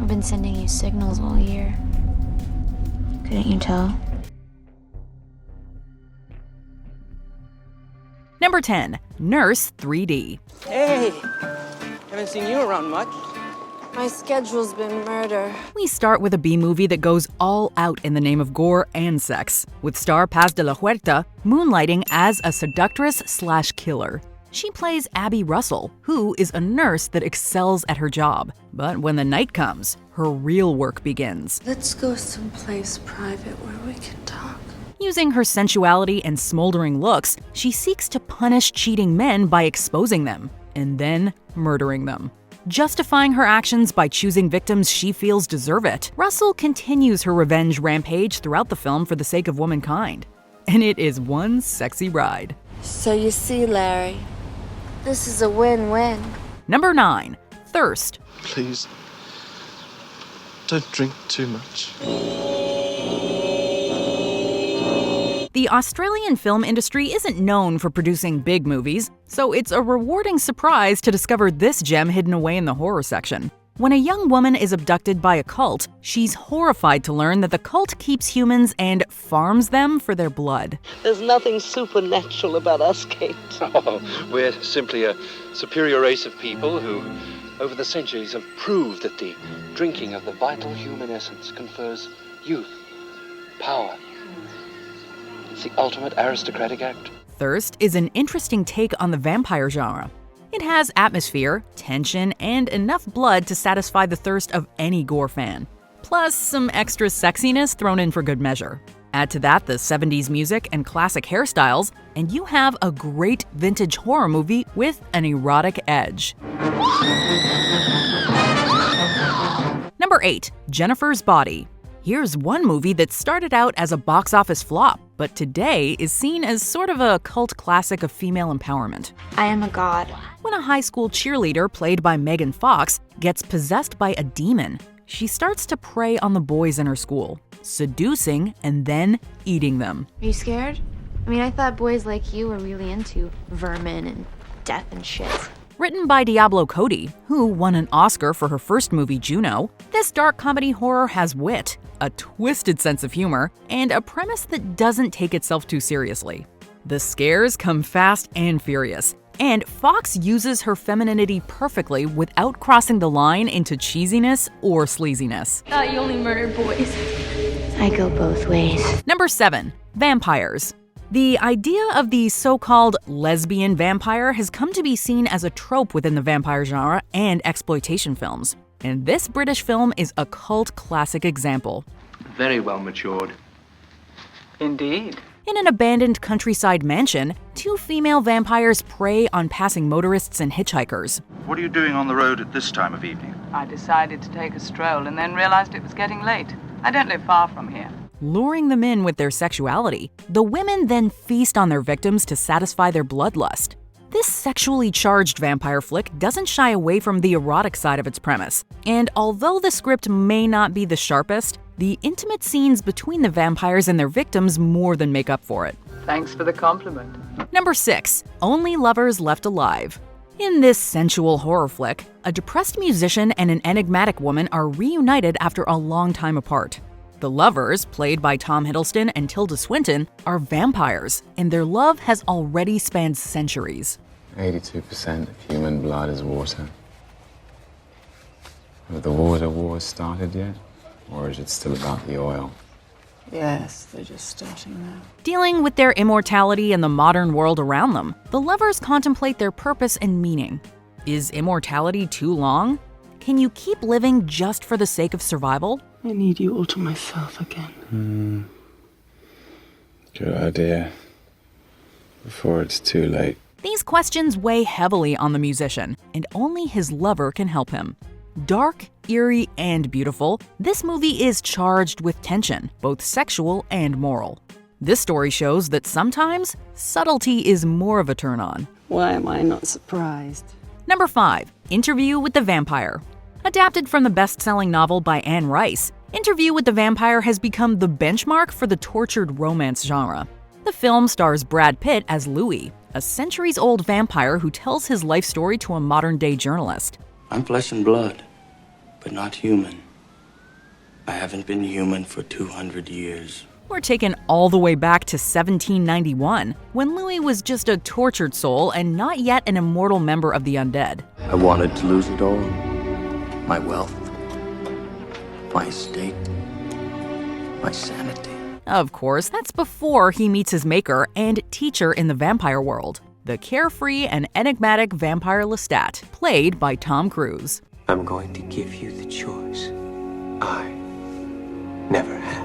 I've been sending you signals all year. Couldn't you tell? Number 10. Nurse 3D. Hey, haven't seen you around much. My schedule's been murder. We start with a B-movie that goes all out in the name of gore and sex, with star Paz de la Huerta moonlighting as a seductress/killer. She plays Abby Russell, who is a nurse that excels at her job. But when the night comes, her real work begins. Let's go someplace private where we can talk. Using her sensuality and smoldering looks, she seeks to punish cheating men by exposing them, and then murdering them. Justifying her actions by choosing victims she feels deserve it, Russell continues her revenge rampage throughout the film for the sake of womankind. And it is one sexy ride. So you see, Larry, this is a win-win. Number 9. Thirst. Please, don't drink too much. The Australian film industry isn't known for producing big movies, so it's a rewarding surprise to discover this gem hidden away in the horror section. When a young woman is abducted by a cult, she's horrified to learn that the cult keeps humans and farms them for their blood. There's nothing supernatural about us, Kate. Oh, we're simply a superior race of people who, over the centuries, have proved that the drinking of the vital human essence confers youth, power. It's the ultimate aristocratic act. Thirst is an interesting take on the vampire genre. It has atmosphere, tension, and enough blood to satisfy the thirst of any gore fan. Plus, some extra sexiness thrown in for good measure. Add to that the 70s music and classic hairstyles, and you have a great vintage horror movie with an erotic edge. Number 8. Jennifer's Body. Here's one movie that started out as a box office flop, but today is seen as sort of a cult classic of female empowerment. I am a god. When a high school cheerleader, played by Megan Fox, gets possessed by a demon, she starts to prey on the boys in her school, seducing and then eating them. Are you scared? I mean, I thought boys like you were really into vermin and death and shit. Written by Diablo Cody, who won an Oscar for her first movie, Juno, this dark comedy horror has wit, a twisted sense of humor, and a premise that doesn't take itself too seriously. The scares come fast and furious, and Fox uses her femininity perfectly without crossing the line into cheesiness or sleaziness. Thought you only murdered boys. I go both ways. Number 7. Vampires. The idea of the so-called lesbian vampire has come to be seen as a trope within the vampire genre and exploitation films. And this British film is a cult classic example. Very well matured. Indeed. In an abandoned countryside mansion, 2 female vampires prey on passing motorists and hitchhikers. What are you doing on the road at this time of evening? I decided to take a stroll and then realized it was getting late. I don't live far from here. Luring them in with their sexuality, the women then feast on their victims to satisfy their bloodlust. This sexually charged vampire flick doesn't shy away from the erotic side of its premise, and although the script may not be the sharpest, the intimate scenes between the vampires and their victims more than make up for it. Thanks for the compliment. Number 6. Only Lovers Left Alive. In this sensual horror flick, a depressed musician and an enigmatic woman are reunited after a long time apart. The lovers, played by Tom Hiddleston and Tilda Swinton, are vampires, and their love has already spanned centuries. 82% of human blood is water. Have the water wars started yet? Or is it still about the oil? Yes, they're just starting now. Dealing with their immortality and the modern world around them, the lovers contemplate their purpose and meaning. Is immortality too long? Can you keep living just for the sake of survival? I need you all to myself again. Good idea. Before it's too late. These questions weigh heavily on the musician, and only his lover can help him. Dark, eerie, and beautiful, this movie is charged with tension, both sexual and moral. This story shows that sometimes subtlety is more of a turn-on. Why am I not surprised? Number 5. Interview with the Vampire. Adapted from the best-selling novel by Anne Rice, Interview with the Vampire has become the benchmark for the tortured romance genre. The film stars Brad Pitt as Louis, a centuries-old vampire who tells his life story to a modern-day journalist. I'm flesh and blood, but not human. I haven't been human for 200 years. We're taken all the way back to 1791, when Louis was just a tortured soul and not yet an immortal member of the undead. I wanted to lose it all. My wealth, my estate, my sanity. Of course, that's before he meets his maker and teacher in the vampire world, the carefree and enigmatic vampire Lestat, played by Tom Cruise. I'm going to give you the choice I never had.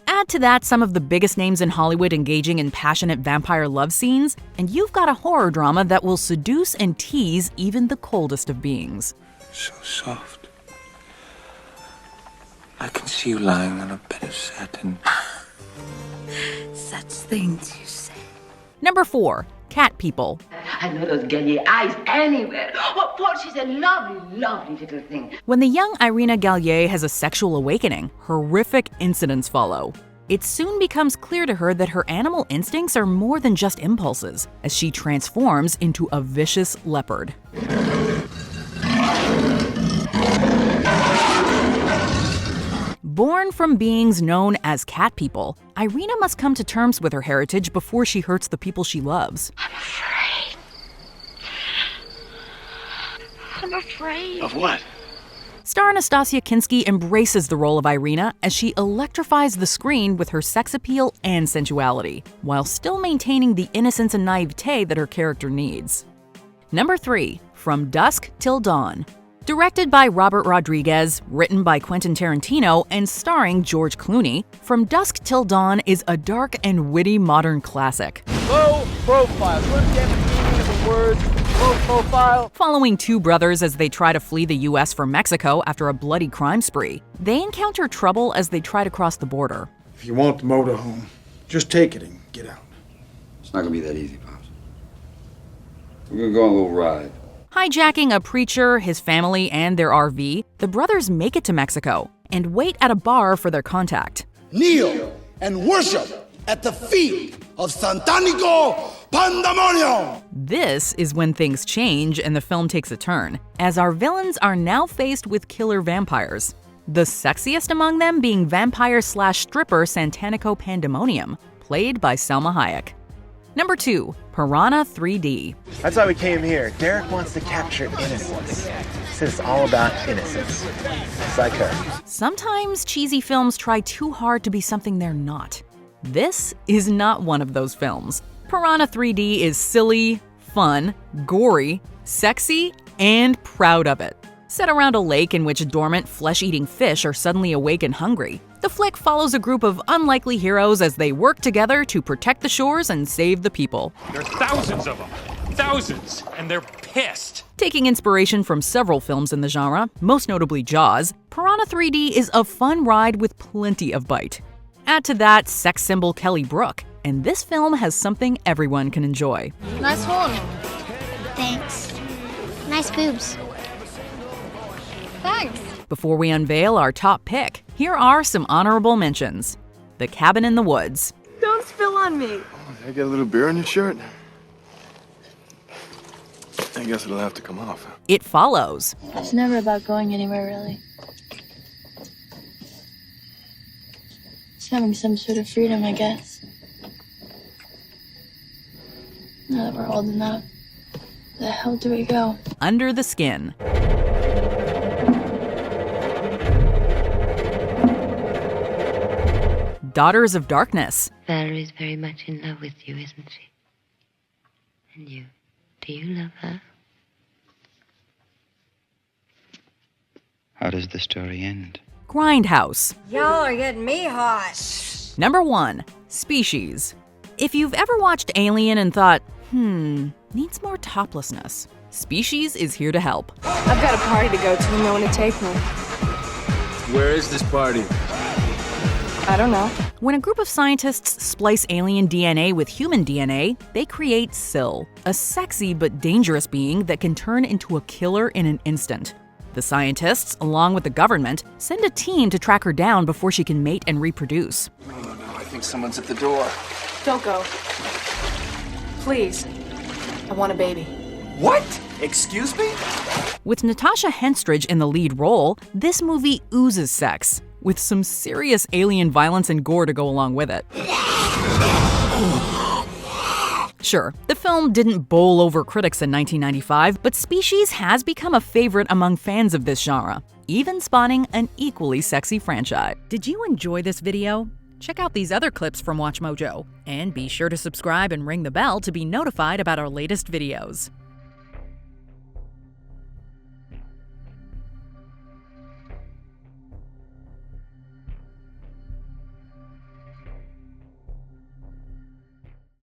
Add to that some of the biggest names in Hollywood engaging in passionate vampire love scenes, and you've got a horror drama that will seduce and tease even the coldest of beings. So soft. I can see you lying on a bed of satin. Such things you say. Number 4. Cat People. I know those Gallier eyes anywhere. What for? She's a lovely, lovely little thing. When the young Irina Gallier has a sexual awakening, horrific incidents follow. It soon becomes clear to her that her animal instincts are more than just impulses, as she transforms into a vicious leopard. Born from beings known as cat people, Irina must come to terms with her heritage before she hurts the people she loves. I'm afraid. Of what? Star Anastasia Kinski embraces the role of Irina as she electrifies the screen with her sex appeal and sensuality, while still maintaining the innocence and naivete that her character needs. Number 3. From Dusk Till Dawn. Directed by Robert Rodriguez, written by Quentin Tarantino, and starring George Clooney, From Dusk Till Dawn is a dark and witty modern classic. Low profile. You understand the meaning of the words low profile? Following two brothers as they try to flee the U.S. from Mexico after a bloody crime spree, they encounter trouble as they try to cross the border. If you want the motorhome, just take it and get out. It's not gonna be that easy, Pops. We're gonna go on a little ride. Hijacking a preacher, his family, and their RV, the brothers make it to Mexico and wait at a bar for their contact. Kneel and worship at the feet of Santanico Pandemonium! This is when things change and the film takes a turn, as our villains are now faced with killer vampires. The sexiest among them being vampire/stripper Santanico Pandemonium, played by Salma Hayek. Number 2. Piranha 3D. That's why we came here. Derek wants to capture innocence. He says it's all about innocence. It's like her. Sometimes cheesy films try too hard to be something they're not. This is not one of those films. Piranha 3D is silly, fun, gory, sexy, and proud of it. Set around a lake in which dormant, flesh-eating fish are suddenly awake and hungry, the flick follows a group of unlikely heroes as they work together to protect the shores and save the people. There are thousands of them. Thousands. And they're pissed. Taking inspiration from several films in the genre, most notably Jaws, Piranha 3D is a fun ride with plenty of bite. Add to that sex symbol Kelly Brook, and this film has something everyone can enjoy. Nice horn. Thanks. Nice boobs. Thanks. Before we unveil our top pick, here are some honorable mentions. The Cabin in the Woods. Don't spill on me. I get a little beer on your shirt? I guess it'll have to come off. It Follows. It's never about going anywhere, really. It's having some sort of freedom, I guess. Now that we're old enough, where the hell do we go? Under the Skin. Daughters of Darkness. Valerie's very much in love with you, isn't she? And you? Do you love her? How does the story end? Grindhouse. Y'all are getting me hot. Number 1. Species. If you've ever watched Alien and thought, needs more toplessness, Species is here to help. I've got a party to go to and no one to take me. Where is this party? I don't know. When a group of scientists splice alien DNA with human DNA, they create Syl, a sexy but dangerous being that can turn into a killer in an instant. The scientists, along with the government, send a team to track her down before she can mate and reproduce. No, I think someone's at the door. Don't go. Please. I want a baby. What? Excuse me? With Natasha Henstridge in the lead role, this movie oozes sex, with some serious alien violence and gore to go along with it. Sure, the film didn't bowl over critics in 1995, but Species has become a favorite among fans of this genre, even spawning an equally sexy franchise. Did you enjoy this video? Check out these other clips from WatchMojo, and be sure to subscribe and ring the bell to be notified about our latest videos.